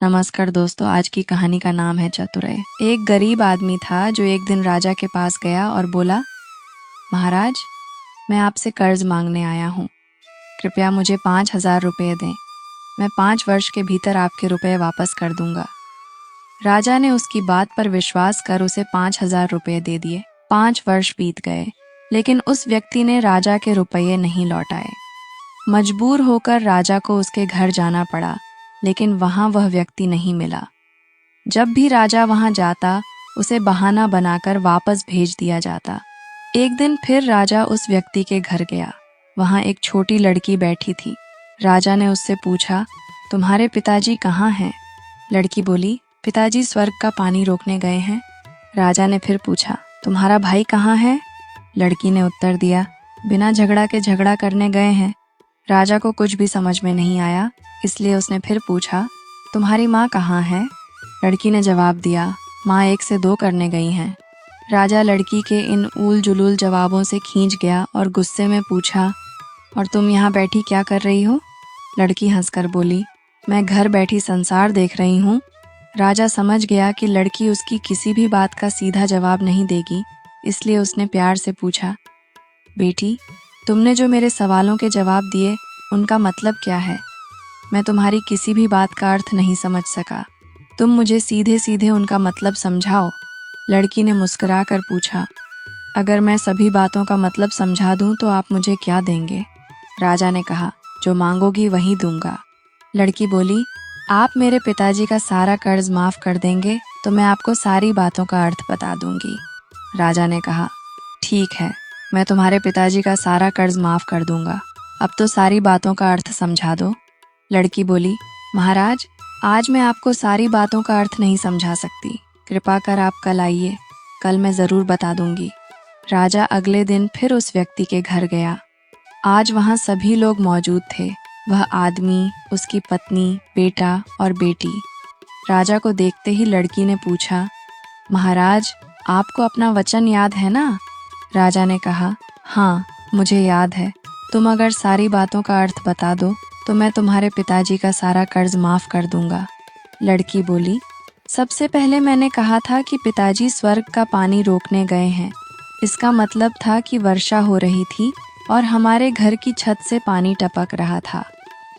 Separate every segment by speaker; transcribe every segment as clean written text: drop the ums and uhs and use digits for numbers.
Speaker 1: नमस्कार दोस्तों, आज की कहानी का नाम है चतुरय। एक गरीब आदमी था जो एक दिन राजा के पास गया और बोला, महाराज, मैं आपसे कर्ज मांगने आया हूँ। कृपया मुझे 5,000 रुपये दें। मैं 5 वर्ष के भीतर आपके रुपए वापस कर दूंगा। राजा ने उसकी बात पर विश्वास कर उसे 5,000 रुपये दे दिए। 5 वर्ष बीत गए, लेकिन उस व्यक्ति ने राजा के रुपये नहीं लौटाए। मजबूर होकर राजा को उसके घर जाना पड़ा, लेकिन वहां वह व्यक्ति नहीं मिला। जब भी राजा वहां जाता, उसे बहाना बनाकर वापस भेज दिया जाता। एक दिन फिर राजा उस व्यक्ति के घर गया। वहां एक छोटी लड़की बैठी थी। राजा ने उससे पूछा, तुम्हारे पिताजी कहाँ हैं? लड़की बोली, पिताजी स्वर्ग का पानी रोकने गए हैं। राजा ने फिर पूछा, तुम्हारा भाई कहाँ है? लड़की ने उत्तर दिया, बिना झगड़ा के झगड़ा करने गए हैं। राजा को कुछ भी समझ में नहीं आया, इसलिए उसने फिर पूछा, तुम्हारी माँ कहाँ है? लड़की ने जवाब दिया, माँ 1 से 2 करने गई हैं। राजा लड़की के इन ऊल जुलूल जवाबों से खींच गया और गुस्से में पूछा, और तुम यहाँ बैठी क्या कर रही हो? लड़की हंसकर बोली, मैं घर बैठी संसार देख रही हूँ। राजा समझ गया कि लड़की उसकी किसी भी बात का सीधा जवाब नहीं देगी, इसलिए उसने प्यार से पूछा, बेटी, तुमने जो मेरे सवालों के जवाब दिए, उनका मतलब क्या है? मैं तुम्हारी किसी भी बात का अर्थ नहीं समझ सका। तुम मुझे सीधे सीधे उनका मतलब समझाओ। लड़की ने मुस्कुरा कर पूछा, अगर मैं सभी बातों का मतलब समझा दूं तो आप मुझे क्या देंगे? राजा ने कहा, जो मांगोगी वही दूंगा। लड़की बोली, आप मेरे पिताजी का सारा कर्ज माफ कर देंगे तो मैं आपको सारी बातों का अर्थ बता दूंगी। राजा ने कहा, ठीक है, मैं तुम्हारे पिताजी का सारा कर्ज माफ कर दूंगा। अब तो सारी बातों का अर्थ समझा दो। लड़की बोली, महाराज, आज मैं आपको सारी बातों का अर्थ नहीं समझा सकती। कृपा कर आप कल आइए, कल मैं जरूर बता दूंगी। राजा अगले दिन फिर उस व्यक्ति के घर गया। आज वहां सभी लोग मौजूद थे। वह आदमी, उसकी पत्नी, बेटा और बेटी। राजा को देखते ही लड़की ने पूछा, महाराज, आपको अपना वचन याद है ना? राजा ने कहा, हाँ, मुझे याद है। तुम अगर सारी बातों का अर्थ बता दो तो मैं तुम्हारे पिताजी का सारा कर्ज माफ कर दूंगा। लड़की बोली, सबसे पहले मैंने कहा था कि पिताजी स्वर्ग का पानी रोकने गए हैं। इसका मतलब था कि वर्षा हो रही थी और हमारे घर की छत से पानी टपक रहा था।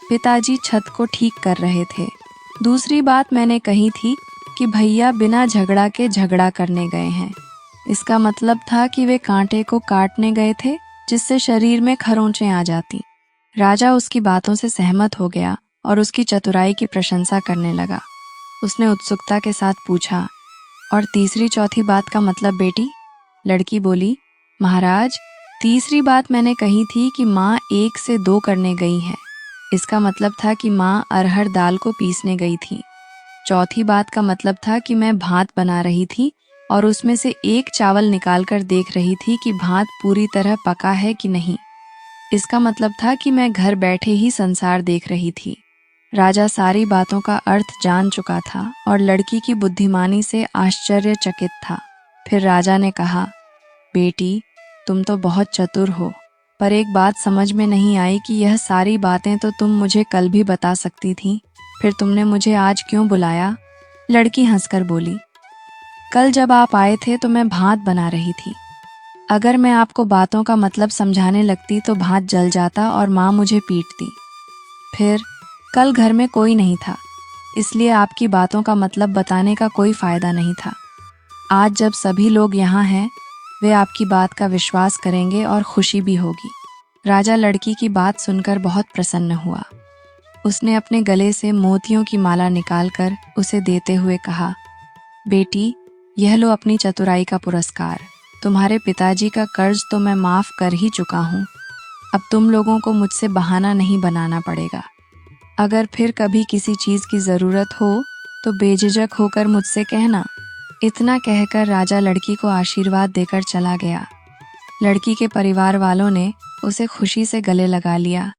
Speaker 1: पिताजी छत को ठीक कर रहे थे। दूसरी बात मैंने कही थी कि भैया बिना झगड़ा के झगड़ा करने गए हैं। इसका मतलब था कि वे कांटे को काटने गए थे, जिससे शरीर में खरोंचें आ जाती। राजा उसकी बातों से सहमत हो गया और उसकी चतुराई की प्रशंसा करने लगा। उसने उत्सुकता के साथ पूछा, और तीसरी चौथी बात का मतलब बेटी? लड़की बोली, महाराज, तीसरी बात मैंने कही थी कि माँ 1 से 2 करने गई है। इसका मतलब था कि माँ अरहर दाल को पीसने गई थी। चौथी बात का मतलब था कि मैं भात बना रही थी और उसमें से एक चावल निकालकर देख रही थी कि भात पूरी तरह पका है कि नहीं। इसका मतलब था कि मैं घर बैठे ही संसार देख रही थी। राजा सारी बातों का अर्थ जान चुका था और लड़की की बुद्धिमानी से आश्चर्यचकित था। फिर राजा ने कहा, बेटी, तुम तो बहुत चतुर हो, पर एक बात समझ में नहीं आई कि यह सारी बातें तो तुम मुझे कल भी बता सकती थी, फिर तुमने मुझे आज क्यों बुलाया? लड़की हंसकर बोली, कल जब आप आए थे तो मैं भात बना रही थी। अगर मैं आपको बातों का मतलब समझाने लगती तो भात जल जाता और माँ मुझे पीटती। फिर कल घर में कोई नहीं था, इसलिए आपकी बातों का मतलब बताने का कोई फायदा नहीं था। आज जब सभी लोग यहाँ हैं, वे आपकी बात का विश्वास करेंगे और खुशी भी होगी। राजा लड़की की बात सुनकर बहुत प्रसन्न हुआ। उसने अपने गले से मोतियों की माला निकालकर उसे देते हुए कहा, बेटी, यह लो अपनी चतुराई का पुरस्कार। तुम्हारे पिताजी का कर्ज तो मैं माफ कर ही चुका हूँ। अब तुम लोगों को मुझसे बहाना नहीं बनाना पड़ेगा। अगर फिर कभी किसी चीज की जरूरत हो तो बेझिझक होकर मुझसे कहना। इतना कहकर राजा लड़की को आशीर्वाद देकर चला गया। लड़की के परिवार वालों ने उसे खुशी से गले लगा लिया